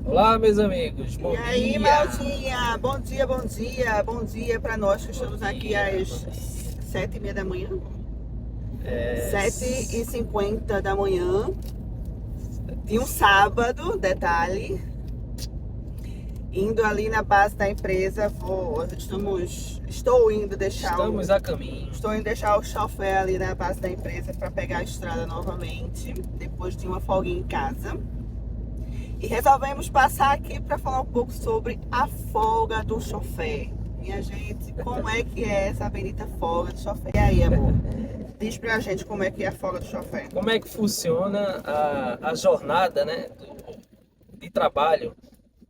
Olá, meus amigos, E bom aí, dia. Maldinha? Bom dia, bom dia. Bom dia para nós que Bom estamos aqui dia, às bom dia. 7h30 da manhã. É, 7h50 da manhã de um sábado, detalhe. Indo ali na base da empresa, estou indo deixar estamos a caminho. o chofé ali na base da empresa para pegar a estrada novamente, depois de uma folguinha em casa. E resolvemos passar aqui para falar um pouco sobre a folga do chofer. Minha gente, como é que é essa bendita folga do chofer? E aí, amor? Diz pra gente como é que é a folga do chofer. Como é que funciona a jornada, né, de trabalho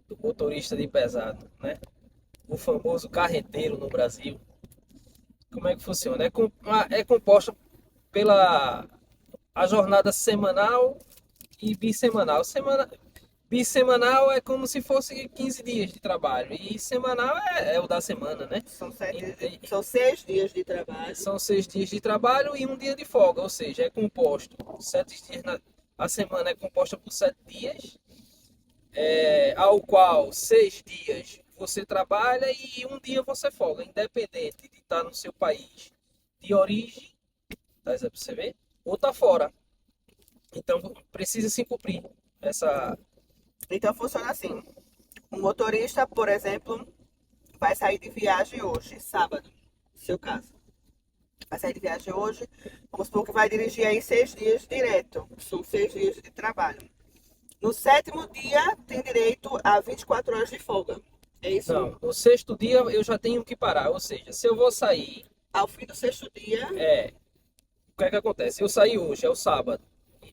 do motorista de pesado, né? O famoso carreteiro no Brasil. Como é que funciona? É composta pela a jornada semanal e bissemanal. Bissemanal é como se fosse 15 dias de trabalho e semanal é o da semana, né? São 6 dias de trabalho. São 6 dias de trabalho e um dia de folga, ou seja, é composto 7 dias a semana é composta por 7 dias, ao qual 6 dias você trabalha e um dia você folga, independente de estar no seu país de origem, tá para você ver, ou tá fora. Então precisa se cumprir essa. Então funciona assim. O motorista, por exemplo, vai sair de viagem hoje, sábado, no seu caso. Vai sair de viagem hoje, vamos supor que vai dirigir aí 6 dias direto. São 6 dias de trabalho. No sétimo dia, tem direito a 24 horas de folga. É isso? Não, no sexto dia eu já tenho que parar, ou seja, se eu vou sair, Ao fim do sexto dia, o que é que acontece? Eu saí hoje, é o sábado.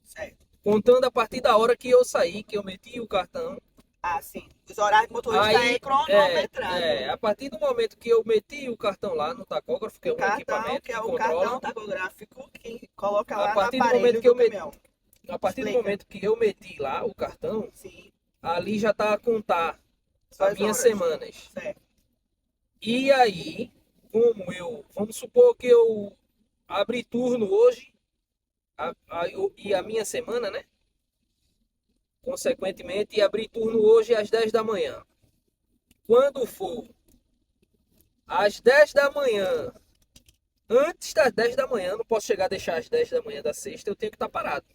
certo. Contando a partir da hora que eu saí, que eu meti o cartão, Ah, sim. Os horários de motorista é aí cronometrado. a partir do momento que eu meti o cartão lá no tacógrafo, que O é um cartão, equipamento que é que o cartão controla, tacográfico que coloca a lá no partir do momento aparelho que eu do meti, caminhão. a partir do Explica. momento que eu meti lá o cartão, Sim. ali já está a contar as Suas minhas horas. semanas. Certo. E aí, vamos supor que eu abri turno hoje e a minha semana, né? Consequentemente, abri turno hoje às 10 da manhã. Quando for às 10 da manhã, antes das 10 da manhã, não posso chegar a deixar às 10 da manhã da sexta, eu tenho que estar parado.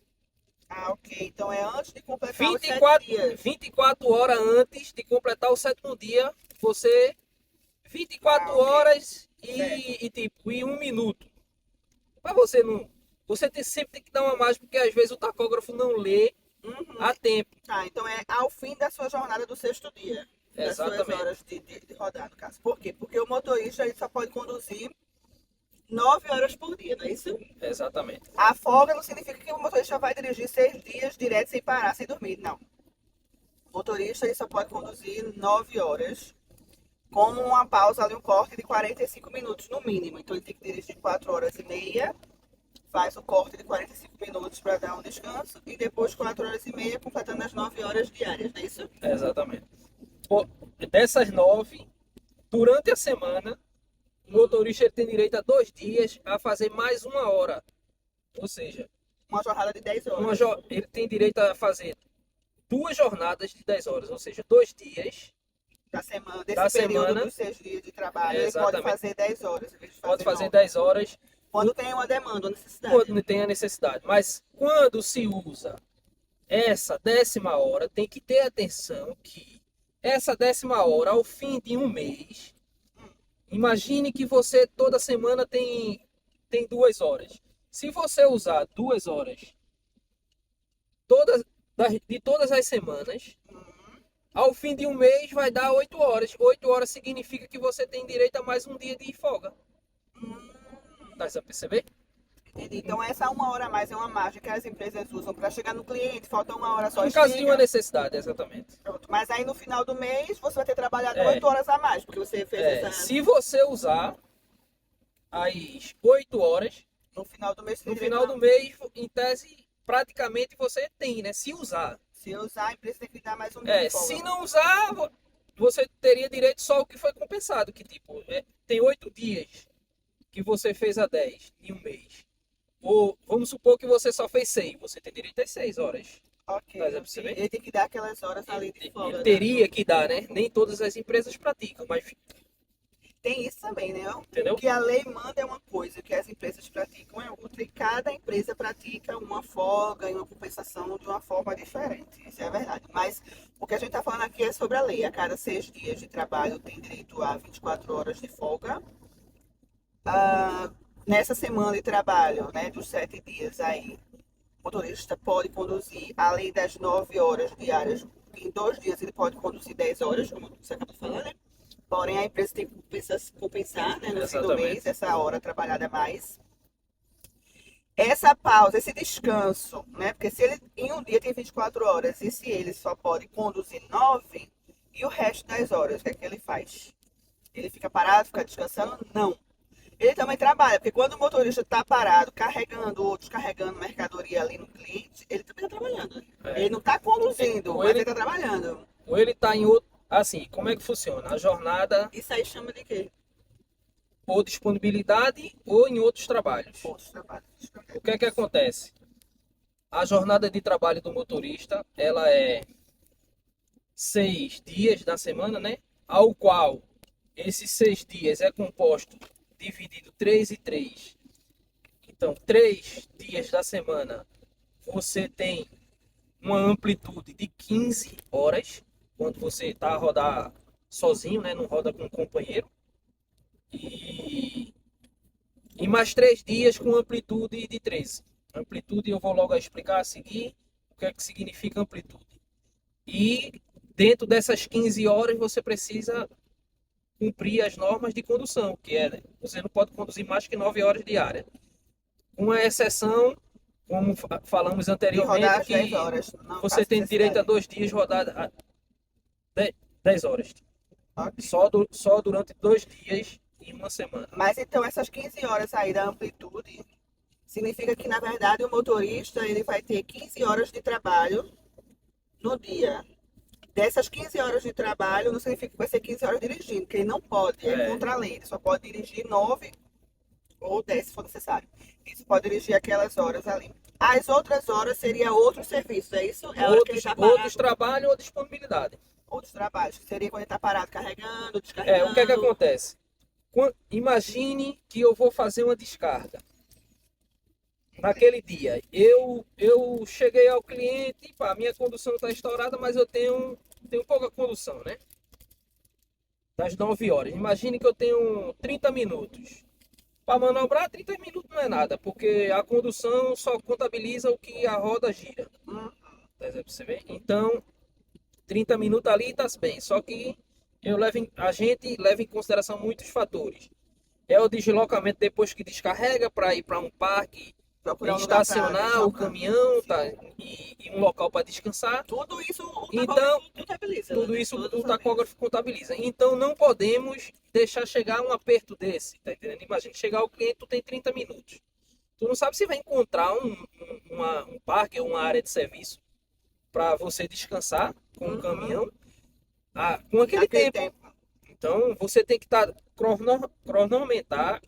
Ah, ok. Então é antes de completar os Vinte e 7 dias. 24 horas antes de completar o sétimo dia, você. vinte e Ah, quatro ok. horas Certo. e 1 minuto. Para você não. Sempre tem que dar uma margem, porque às vezes o tacógrafo não lê Uhum. a tempo. Tá, então é ao fim da sua jornada do sexto dia. Das suas Exatamente. horas de rodar, no caso. Por quê? Porque o motorista ele só pode conduzir 9 horas por dia, não é isso? Exatamente. A folga não significa que o motorista vai dirigir 6 dias direto sem parar, sem dormir. Não. O motorista ele só pode conduzir 9 horas, com uma pausa ali, um corte de 45 minutos no mínimo. Então ele tem que dirigir 4 horas e meia, faz o corte de 45 minutos para dar um descanso e depois 4 horas e meia, completando as 9 horas diárias, não é isso? Exatamente. Pô, dessas 9, durante a semana, o motorista ele tem direito a 2 dias a fazer mais 1 hora. Ou seja, Uma jornada de 10 horas ele tem direito a fazer 2 jornadas de 10 horas, ou seja, 2 dias da semana, da desse período semana. dos 6 dias de trabalho, ele pode Exatamente. fazer 10 horas em vez de Pode fazer fazer 9. 10 horas Quando tem uma demanda, uma necessidade. quando tem a necessidade. Mas quando se usa essa 10ª hora, tem que ter atenção que essa 10ª hora, ao fim de um mês, imagine que você toda semana tem 2 horas. Se você usar 2 horas de todas as semanas, ao fim de um mês vai dar 8 horas. 8 horas significa que você tem direito a mais um dia de folga. Tá a perceber? Entendi. Então essa 1 hora a mais é uma margem que as empresas usam para chegar no cliente, falta 1 hora só, Em caso de uma estica. necessidade, exatamente. Pronto. Mas aí no final do mês você vai ter trabalhado 8 horas a mais, porque você fez essa. Se você usar as 8 horas, No final do mês você tem no direito final do a. mês, em tese, praticamente você tem, né? Se usar. Se usar, a empresa tem que dar mais um dia de folga. Se não usar, você teria direito só ao que foi compensado, que tipo, tem 8 dias que você fez a 10 em um mês. Ou vamos supor que você só fez 6, você tem direito às 6 horas. Ok. Mas é pra você ver. Ele tem que dar aquelas horas ali de folga. Ele né? teria que dar, né? Nem todas as empresas praticam, mas Tem isso também, né? entendeu? O que a lei manda é uma coisa, o que as empresas praticam é outra. E cada empresa pratica uma folga e uma compensação de uma forma diferente. Isso é verdade. Mas o que a gente está falando aqui é sobre a lei. A cada 6 dias de trabalho tem direito a 24 horas de folga. Nessa semana de trabalho, né, dos 7 dias aí, o motorista pode conduzir, além das 9 horas diárias, em 2 dias ele pode conduzir 10 horas, como você acabou de falar, né? Porém, a empresa tem que compensar, né, no fim do Exatamente. mês, essa hora trabalhada a mais. Essa pausa, esse descanso, né? Porque se ele em um dia tem 24 horas e se ele só pode conduzir 9, e o resto das horas, o que é que ele faz? Ele fica parado, fica descansando? Não. Ele também trabalha, porque quando o motorista está parado, carregando ou descarregando mercadoria ali no cliente, ele também está trabalhando. É. Ele não está conduzindo, Ou mas ele- ele está trabalhando. Ou ele tá em outro. Assim, como é que funciona? A jornada Isso aí chama de quê? ou disponibilidade ou em outros trabalhos. Outros trabalhos. O que é que acontece? A jornada de trabalho do motorista, ela é 6 dias da semana, né? Ao qual esses 6 dias é composto, dividido 3 e 3. Então, 3 dias da semana você tem uma amplitude de 15 horas, quando você está a rodar sozinho, né? Não roda com um companheiro. E mais 3 dias com amplitude de 13. Amplitude eu vou logo explicar a seguir o que é que significa amplitude. E dentro dessas 15 horas você precisa cumprir as normas de condução, que é, né, você não pode conduzir mais que 9 horas diárias. Com a exceção, como falamos De anteriormente, rodar às que 10 horas. Não você faz tem direito a necessidade. 2 dias rodar a 10 horas. Ok. Só durante 2 dias em uma semana. Mas então essas 15 horas aí da amplitude significa que, na verdade, o motorista ele vai ter 15 horas de trabalho no dia. Dessas 15 horas de trabalho, não significa que vai ser 15 horas dirigindo, porque ele não pode, é É. contra a lei. Ele só pode dirigir 9 ou 10, se for necessário. Ele só pode dirigir aquelas horas ali. As outras horas seria outros serviços, é isso? É a hora que ele está parado. Outros trabalhos ou disponibilidade. Outros trabalhos, que seria quando ele está parado, carregando, O descarregando. que é que acontece? Imagine que eu vou fazer uma descarga. Naquele dia, eu cheguei ao cliente, pá, minha condução está estourada, mas eu tenho pouca condução, né? Das 9 horas. Imagine que eu tenho 30 minutos. Para manobrar, 30 minutos não é nada, porque a condução só contabiliza o que a roda gira. Hum, Tá pra você ver? Então, 30 minutos ali está bem. Só que a gente leva em consideração muitos fatores. É o deslocamento depois que descarrega para ir para um parque, procurar um lugar pra estacionar o deslocar. caminhão, tá? E um local para descansar. Tudo isso o Então, tacógrafo contabiliza. Tudo né? isso Todos o os tacógrafo contabiliza. Então não podemos deixar chegar um aperto desse, tá entendendo? Imagina, chegar o cliente, tu tem 30 minutos. Tu não sabe se vai encontrar um parque ou uma área de serviço para você descansar com um Uhum. caminhão com aquele Naquele tempo. Então você tem que estar cronometrar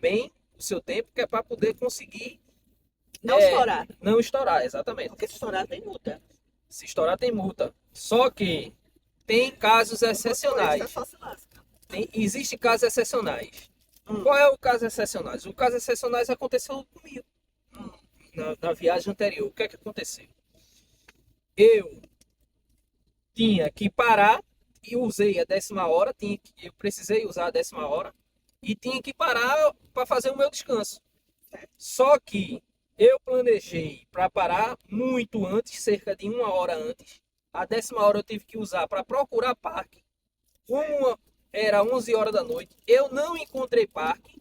bem o seu tempo, que é para poder conseguir Não estourar. não estourar, exatamente. Porque se estourar tem multa. Se estourar tem multa. Só que tem casos O motorista excepcionais. só se lasca. Existem casos excepcionais. Hum. Qual é o caso excepcionais? O caso excepcionais aconteceu comigo. Na viagem anterior. O que é que aconteceu? Eu tinha que parar e usei a 10ª hora. Eu precisei usar a 10ª hora. E tinha que parar para fazer o meu descanso. Só que eu planejei para parar muito antes, cerca de 1 hora antes. A 10ª hora eu tive que usar para procurar parque. Como era 11 horas da noite, eu não encontrei parque.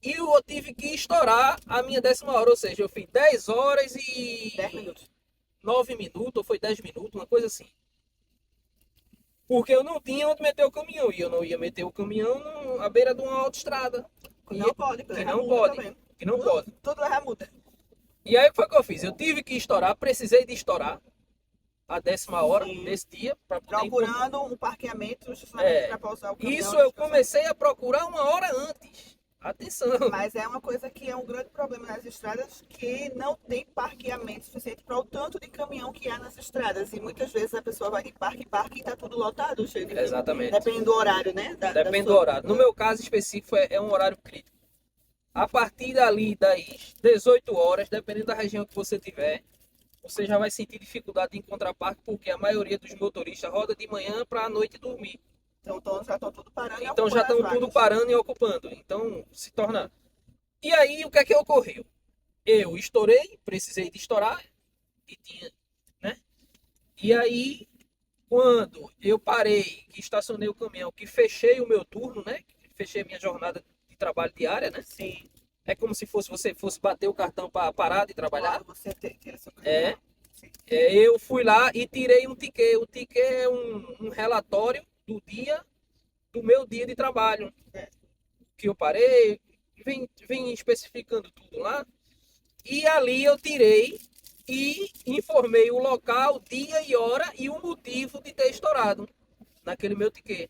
E eu tive que estourar a minha 10ª hora. Ou seja, eu fiz 10 horas e 10 minutos. 9 minutos, ou foi 10 minutos, uma coisa assim. Porque eu não tinha onde meter o caminhão. E eu não ia meter o caminhão à beira de uma autoestrada. Não pode, Que leva não multa pode. também. Que não Tudo- pode. Tudo leva multa. E aí o que foi que eu fiz? Eu tive que estourar, precisei de estourar a 10ª hora Sim. desse dia para poder Procurando um parqueamento justamente É. para pousar o caminhão. Isso eu descansar. comecei a procurar 1 hora antes. Atenção. Mas é uma coisa que é um grande problema nas estradas, que não tem parqueamento suficiente para o tanto de caminhão que há nas estradas. E muitas vezes a pessoa vai de parque em parque e está tudo lotado, cheio de caminhão. Exatamente. Depende do horário, né? Depende do horário. No meu caso específico, é um horário crítico. A partir dali das 18 horas, dependendo da região que você tiver, você já vai sentir dificuldade de encontrar parque, porque a maioria dos motoristas roda de manhã para a noite dormir. Então já estão tudo parando. Então já estão tudo parando e ocupando. Então se torna. E aí o que é que ocorreu? Eu estourei, precisei de estourar e tinha, né? E aí quando eu parei, que estacionei o caminhão, que fechei o meu turno, né? Fechei a minha jornada de trabalho diária, né? Sim. É como se você fosse bater o cartão para parar de trabalhar. Claro, você tira seu É. Sim. Eu fui lá e tirei um ticket. O ticket é um relatório do dia, do meu dia de trabalho. Que eu parei, vem especificando tudo lá. E ali eu tirei e informei o local, dia e hora e o motivo de ter estourado naquele meu ticket.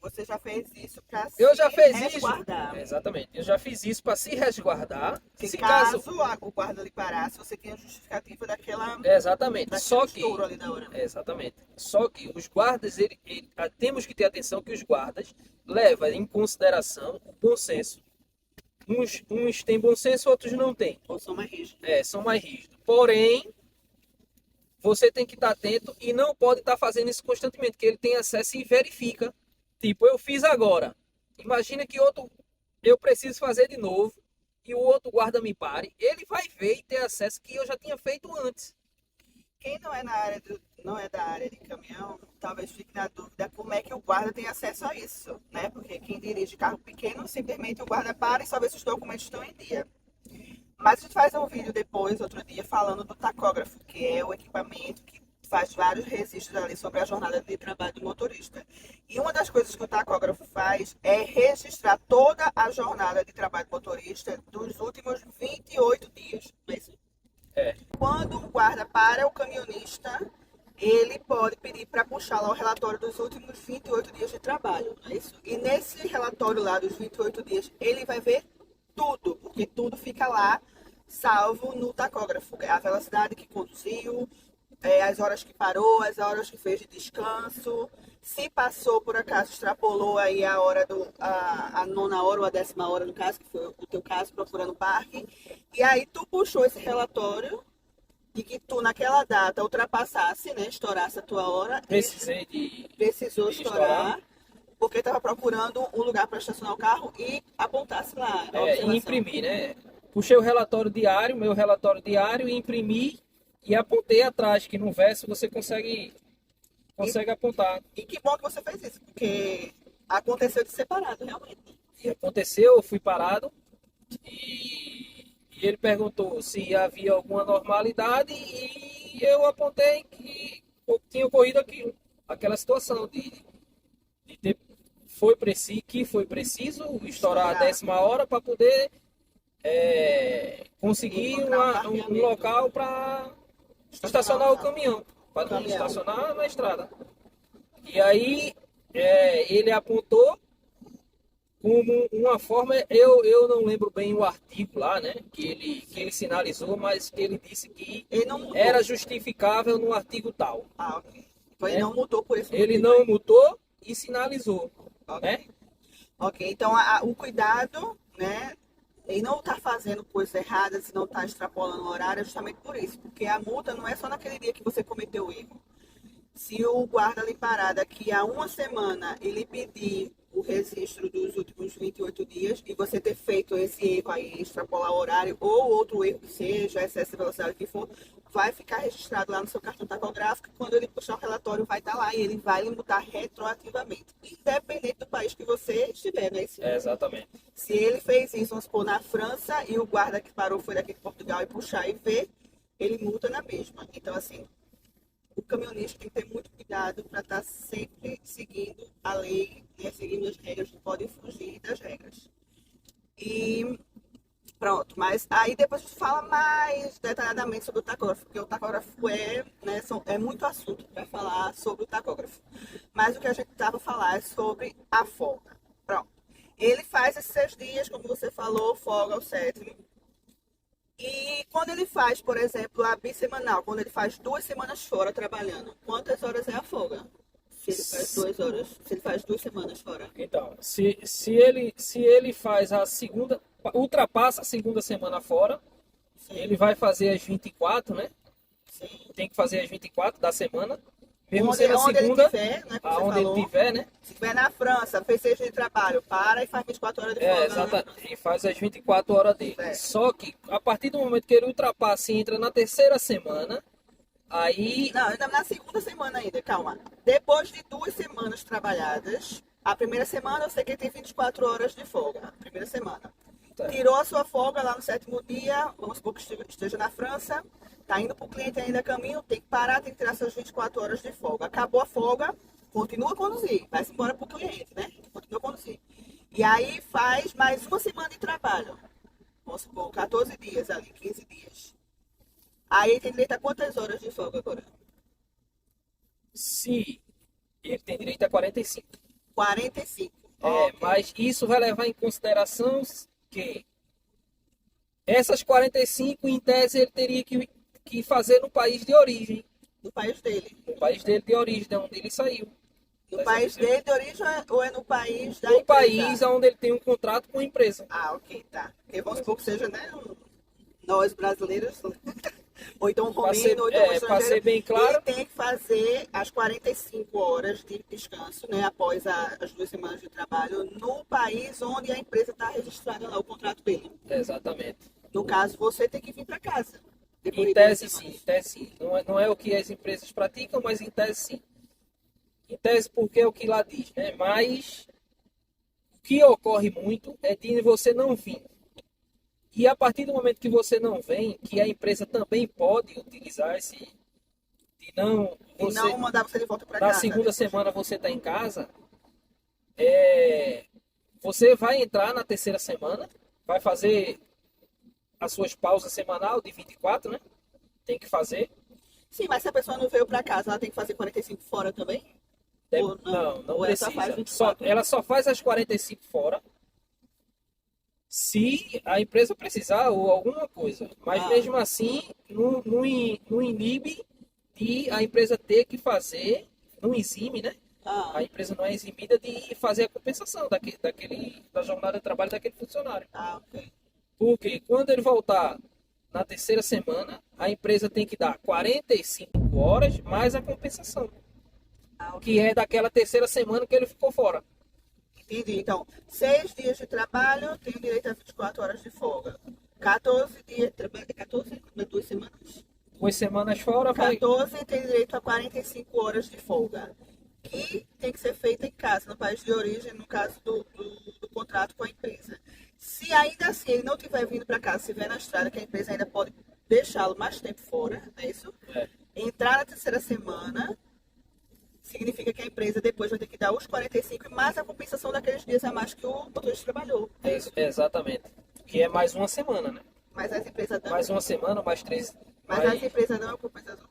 Você já fez isso para se Eu já fiz resguardar. isso. Exatamente. Eu já fiz isso para se resguardar. Se caso o guarda lhe parasse, você tinha justificativa daquela. Exatamente. Só que estouro ali da hora. exatamente. Só que os guardas, temos que ter atenção que os guardas levam em consideração o bom senso. Uns têm bom senso, outros não têm. Ou são mais rígidos. São mais rígidos. Porém, você tem que estar atento e não pode estar fazendo isso constantemente, que ele tem acesso e verifica. Tipo, eu fiz agora. Imagina que eu preciso fazer de novo e o outro guarda me pare. Ele vai ver e ter acesso que eu já tinha feito antes. Quem não é não é da área de caminhão, talvez fique na dúvida como é que o guarda tem acesso a isso, né? Porque quem dirige carro pequeno, simplesmente o guarda para e só vê se os documentos estão em dia. Mas a gente faz um vídeo depois, outro dia, falando do tacógrafo, que é o equipamento que faz vários registros ali sobre a jornada de trabalho do motorista. E uma das coisas que o tacógrafo faz é registrar toda a jornada de trabalho do motorista dos últimos 28 dias. Não é isso? Quando o guarda para o caminhonista, ele pode pedir para puxar lá o relatório dos últimos 28 dias de trabalho, não é isso? E nesse relatório lá dos 28 dias, ele vai ver tudo, porque tudo fica lá salvo no tacógrafo. A velocidade que conduziu, as horas que parou, as horas que fez de descanso, se passou, por acaso, extrapolou aí a hora a nona hora ou a 10ª hora, no caso, que foi o teu caso, procurando parque. E aí tu puxou esse relatório de que tu, naquela data, ultrapassasse, né, estourasse a tua hora. Precisou estourar, porque estava procurando um lugar para estacionar o carro e apontasse lá. E imprimir, né? Puxei o relatório diário, meu relatório diário, e imprimi e apontei atrás, que no verso você consegue apontar. E que bom que você fez isso, porque aconteceu de separado, realmente. E aconteceu, eu fui parado e ele perguntou se havia alguma normalidade e eu apontei que tinha ocorrido aquela situação de ter, foi preciso estourar a 10ª hora para poder conseguir um local para estacionar o caminhão, para não estacionar na estrada. E aí ele apontou como uma forma, eu não lembro bem o artigo lá, né, que ele sinalizou, mas que ele disse que era justificável no artigo tal. Ah, ok. Então ele não mutou por esse Ele não mutou e sinalizou, né? Ok, então o cuidado, né, em não estar fazendo coisas erradas e não estar extrapolando o horário é justamente por isso, porque a multa não é só naquele dia que você cometeu o erro. Se o guarda lhe parar daqui a uma semana e lhe pedir o registro dos últimos 28 dias e você ter feito esse erro aí, extrapolar o horário ou outro erro que seja, excesso de velocidade que for, vai ficar registrado lá no seu cartão tacográfico. Quando ele puxar o relatório, vai estar lá e ele vai lhe multar retroativamente, independente do país que você estiver, né? Exatamente. Se ele fez isso, vamos supor, na França e o guarda que parou foi daqui de Portugal e puxar e ver, ele multa na mesma. Então, assim, o caminhonista tem que ter muito cuidado para estar sempre seguindo a lei, né, seguindo as regras, não pode fugir das regras. E pronto, mas aí depois a gente fala mais detalhadamente sobre o tacógrafo, porque o tacógrafo é muito assunto para falar sobre o tacógrafo. Mas o que a gente estava a falar é sobre a folga. Pronto. Ele faz esses 6 dias, como você falou, folga ao sétimo. E quando ele faz, por exemplo, a bissemanal, quando ele faz 2 semanas fora trabalhando, quantas horas é a folga? Se ele faz 2 horas, se ele faz 2 semanas fora. Então, se ele faz a segunda, ultrapassa a segunda semana fora, Sim, ele vai fazer as 24, né? sim. Tem que fazer as 24 da semana, mesmo Onde, sendo a onde ele segunda, tiver, né, como você aonde ele falou, tiver, né? se estiver na França, fez 6 dias de trabalho, para e faz 24 horas de folga. Né? Exatamente. E faz as 24 horas dele. Certo. Só que a partir do momento que ele ultrapassa e entra na terceira semana, aí Não, ainda na segunda semana ainda, calma. Depois de 2 semanas trabalhadas, a primeira semana eu sei que ele tem 24 horas de folga. A primeira semana. Tá. Tirou a sua folga lá no sétimo dia, vamos supor que esteja na França, tá indo pro cliente ainda a caminho, tem que parar, tem que tirar suas 24 horas de folga. Acabou a folga, continua a conduzir, vai-se embora pro cliente, né? Continua a conduzir. E aí faz mais 1 semana de trabalho. Vamos supor, 14 dias ali, 15 dias. Aí tem direito a quantas horas de folga agora? se ele tem direito a 45. 45. É, Ok. mas isso vai levar em consideração que essas 45, em tese, ele teria que fazer no país de origem. No país dele. No país dele de origem, de onde ele saiu. No Tá país entendendo? dele de origem ou é no país da No empresa? país onde ele tem um contrato com a empresa. Ah, ok, tá. Porque vamos supor que seja, né, nós brasileiros, ou então um Pra ser- romeno, ou então um pra estrangeiro, ser bem claro. ele tem que fazer as 45 horas de descanso, né, após as 2 semanas de trabalho, no país onde a empresa está registrada lá, o contrato dele. Exatamente. No caso, você tem que vir para casa. Depois Em de 2 tese sim, semanas. em tese sim. Não é o que as empresas praticam, mas em tese sim. Em tese porque é o que lá diz, né? Mas o que ocorre muito é de você não vir. E a partir do momento que você não vem, que a empresa também pode utilizar esse de não E você não mandar você de volta para na casa. segunda depois. semana você está em casa, você vai entrar na terceira semana, vai fazer as suas pausas semanal de 24, né? Tem que fazer. Sim, mas se a pessoa não veio para casa, ela tem que fazer 45 fora também? Ou Não Ou ela só precisa. faz 24? Ela só faz as 45 fora se a empresa precisar ou alguma coisa. Mas Ah. mesmo assim, não inibe de a empresa ter que fazer, não exime, né? Ah, A empresa não é eximida de fazer a compensação da jornada de trabalho daquele funcionário. ok. Porque quando ele voltar na terceira semana, a empresa tem que dar 45 horas mais a compensação, Ah, ok. que é daquela terceira semana que ele ficou fora. Entendi. Então, 6 dias de trabalho, tenho direito a 24 horas de folga. 14 dias, 14, 2 semanas? 2 semanas fora, vai. 14 tem direito a 45 horas de folga. Que tem que ser feita em casa, no país de origem, no caso do contrato com a empresa. Se ainda assim ele não estiver vindo para casa, se estiver na estrada, que a empresa ainda pode deixá-lo mais tempo fora, não é isso? É. Entrar na terceira semana significa que a empresa depois vai ter que dar os 45 e mais a compensação daqueles dias a mais que o motorista trabalhou. É isso? Exatamente. Que é mais uma semana, né? Mas as empresas dão. Mais uma semana, mais 3. Mas as empresas dão a compensação.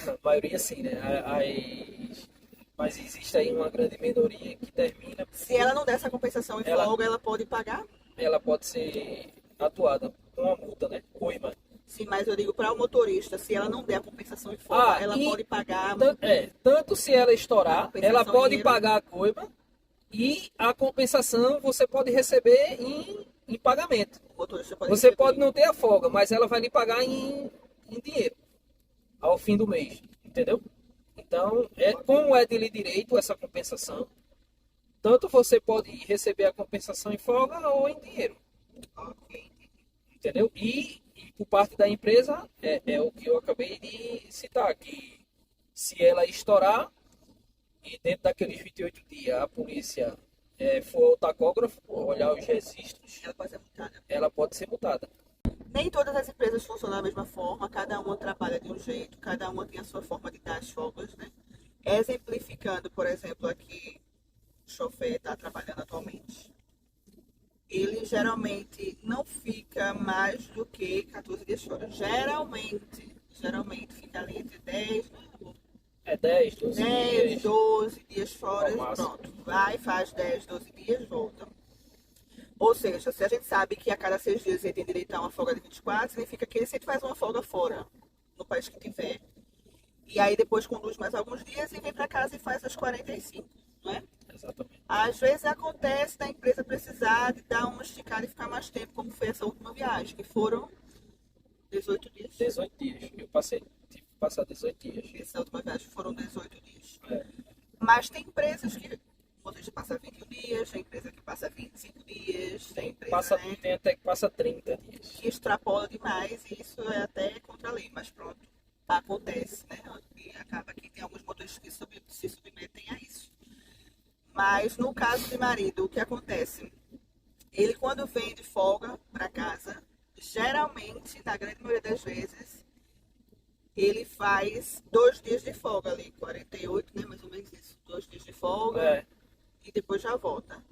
A maioria sim, né? Mas existe aí uma grande minoria que termina. Se ela não der essa compensação em Ela- folga, ela pode pagar? Ela pode ser atuada com uma multa, né? Coima. Sim, mas eu digo para o motorista, se ela não der a compensação em folga, ela e pode pagar. tanto se ela A estourar, compensação ela pode em pagar a coima e a compensação você pode receber em pagamento. O motorista pode Você receber. pode não ter a folga, mas ela vai lhe pagar em dinheiro ao fim do mês, entendeu? Então, como é de lhe direito essa compensação, tanto você pode receber a compensação em folga ou em dinheiro, Ok. entendeu? E por parte da empresa, é o que eu acabei de citar, que se ela estourar e dentro daqueles 28 dias a polícia for ao tacógrafo, olhar os registros, Ela pode ser multada. ela pode ser multada. Nem todas as empresas funcionam da mesma forma, cada uma trabalha de um jeito, cada uma tem a sua forma de dar as folgas, né? Exemplificando, por exemplo, aqui, o chofer está trabalhando atualmente. Ele geralmente não fica mais do que 14 dias fora. Geralmente fica ali entre 10, né? 10, 12 10, dias. 12 dias fora, Ao máximo. pronto. Vai, faz 10, 12 dias, volta. Ou seja, se a gente sabe que a cada 6 dias ele tem direito a uma folga de 24, significa que ele sempre faz uma folga fora, no país que tiver. E aí depois conduz mais alguns dias e vem para casa e faz as 45, não é? Exatamente. Às vezes acontece da empresa precisar de dar uma esticada e ficar mais tempo, como foi essa última viagem, que foram 18 dias. 18 dias. Eu passei, tive que passar 18 dias. Essa última viagem foram 18 dias. É. Mas tem empresas que o motorista passa 21 dias, tem empresa que passa 25 dias, tem empresa, né, Tem até que passa 30 dias. que extrapola demais e isso é até contra a lei, mas pronto, acontece, né? E acaba que tem alguns motoristas que se submetem a isso. Mas no caso de marido, o que acontece? Ele quando vem de folga para casa, geralmente, na grande maioria das vezes, ele faz 2 dias de folga ali, 48, né? Mais ou menos isso. 2 dias de folga É. e depois já volta.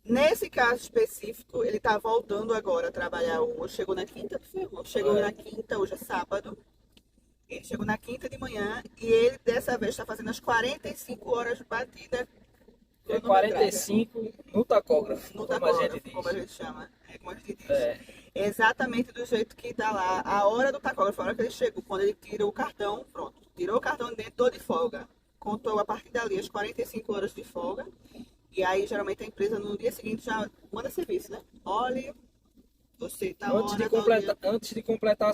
Nesse caso específico, ele tá voltando agora a trabalhar hoje. Chegou na quinta, chegou na quinta, hoje é sábado. Ele chegou na quinta de manhã e ele dessa vez está fazendo as 45 horas de batida. É 45 no tacógrafo, No como a tacógrafo, gente diz. como a gente chama. É como a gente diz. É. Exatamente do jeito que tá lá. A hora do tacógrafo, a hora que ele chegou, quando ele tira o cartão, pronto. Tirou o cartão de dentro, tô de folga. Contou a partir dali as 45 horas de folga. E aí, geralmente, a empresa no dia seguinte já manda serviço, né? Olha, você tá Antes de completar a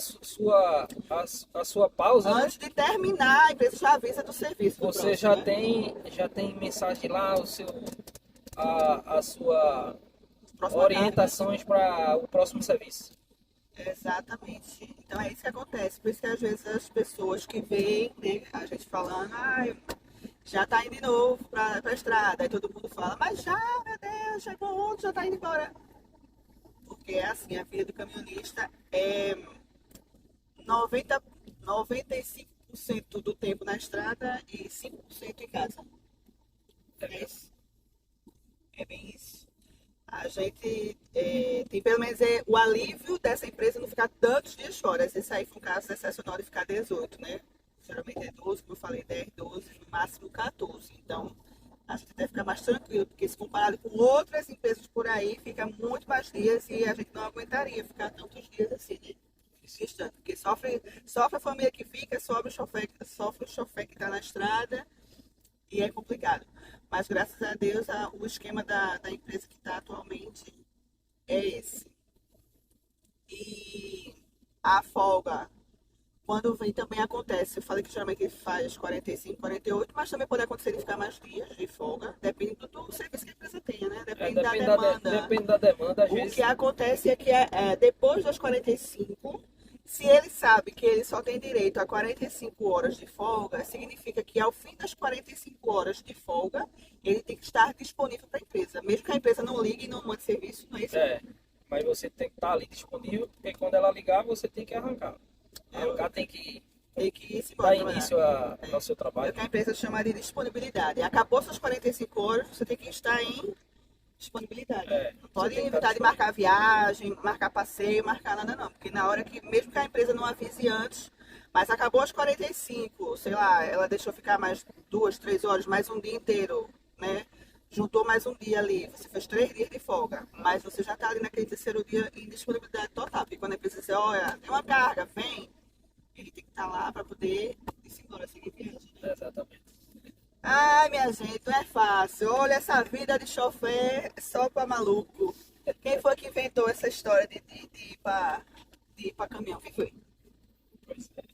sua pausa, né? Antes de terminar, a empresa já avisa do serviço. Você já tem mensagem lá, a sua orientações para o próximo serviço. Exatamente. Então é isso que acontece. Por isso que às vezes as pessoas que veem, né, a gente falando, já tá indo de novo pra estrada. Aí todo mundo fala, mas já, meu Deus, chegou outro, já tá indo embora. Porque é assim, a vida do caminhonista é 95% do tempo na estrada e 5% em casa. É isso. É bem isso. A gente tem pelo menos o alívio dessa empresa não ficar tantos dias fora. Esse aí foi um caso excepcional de ficar 18, né? Geralmente é 12, como eu falei, 10, 12, no máximo 14. Então, a gente até fica mais tranquilo, porque se comparado com outras empresas por aí, fica muito mais dias e a gente não aguentaria ficar tantos dias assim, né? Distante. Porque sofre a família que fica, sofre o chofer que está na estrada e é complicado. Mas graças a Deus o esquema da empresa que está atualmente é esse. E a folga, quando vem, também acontece. Eu falei que geralmente ele faz 45, 48, mas também pode acontecer de ficar mais dias de folga. Depende do serviço que a empresa tenha, né? Depende da demanda. Depende da demanda, às O vezes. que acontece é que depois das 45, se ele sabe que ele só tem direito a 45 horas de folga, significa que ao fim das 45 horas de folga, ele tem que estar disponível para a empresa. Mesmo que a empresa não ligue e não mande serviço, não é isso? Mas você tem que estar ali disponível, porque quando ela ligar, você tem que arrancar. Tem que ir se dar embora, início ao seu É trabalho. o que a empresa chama de disponibilidade. Acabou suas 45 horas, você tem que estar em disponibilidade. Não pode inventar de marcar viagem, marcar passeio, marcar nada não. Porque na hora que, mesmo que a empresa não avise antes, mas acabou as 45, sei lá, ela deixou ficar mais 2, 3 horas, mais um dia inteiro, né? Juntou mais um dia ali, você fez 3 dias de folga, mas você já está ali naquele terceiro dia em disponibilidade total. Porque quando a empresa diz, olha, tem uma carga, vem, ele tem que estar lá para poder ir embora, seguir viagem. Né? Exatamente. Ai, minha gente, não é fácil. Olha, essa vida de chofer é só para maluco. Quem foi que inventou essa história de ir para caminhão? Quem foi? Pois é.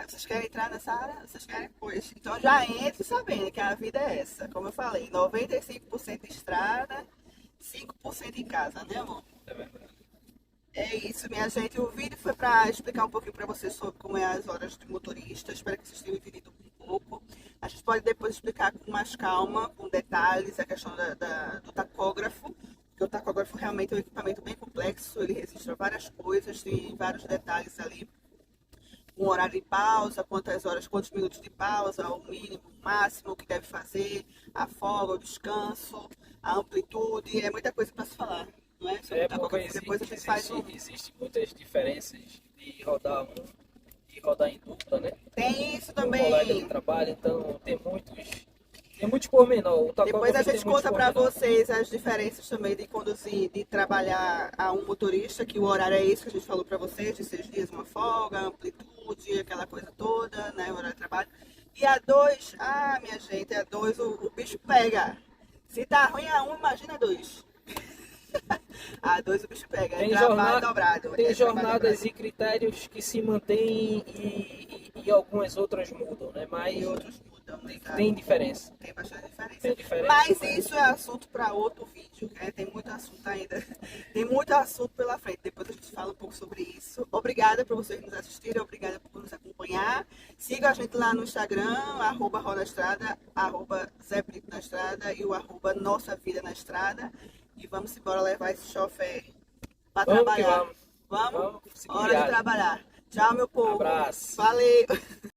Vocês querem entrar nessa área? Vocês querem? Pois. Então já entre sabendo que a vida é essa. Como eu falei, 95% de estrada, 5% em casa, né, amor? É verdade. É isso, minha gente. O vídeo foi para explicar um pouquinho para vocês sobre como é as horas de motorista. Espero que vocês tenham entendido um pouco. A gente pode depois explicar com mais calma, com detalhes, a questão do tacógrafo. Porque o tacógrafo realmente é um equipamento bem complexo. Ele registra várias coisas, tem vários detalhes ali. Um horário de pausa, quantas horas, quantos minutos de pausa, o mínimo, o máximo, o que deve fazer, a folga, o descanso, a amplitude. É muita coisa para se falar. Não é? Porque Depois a gente faz existem muitas diferenças de rodar e rodar em dupla, né? Tem isso Um também. colega de trabalho, então tem muitos Tem muitos pormenor. O Depois a tacógrafo tem gente muitos conta para pormenor. vocês as diferenças também de conduzir, de trabalhar a um motorista, que o horário é esse que a gente falou para vocês, de 6 dias uma folga, amplitude, aquela coisa toda, né, o horário de trabalho. E a dois, minha gente, a dois o bicho pega. Se tá ruim a um, imagina a dois. A dois o bicho pega, é Tem, trabalho dobrado. tem É trabalho jornadas dobrado. e critérios que se mantêm e algumas outras mudam, né? Mas E outros mudam, exato. tem diferença. Tem bastante diferença. Tem diferença. Mas isso é assunto para outro vídeo, né? Tem muito assunto ainda. Tem muito assunto pela frente. Depois a gente fala um pouco sobre isso. Obrigada por vocês nos assistirem, obrigada por nos acompanhar. Siga a gente lá no Instagram, @rodaestrada, @Zé Brito na Estrada e o @Nossa Vida na Estrada. E vamos embora levar esse chofer para Vamos que trabalhar. vamos. Vamos? Vamos, seguir Hora de viagem. trabalhar. Tchau, meu povo. Abraço. Valeu.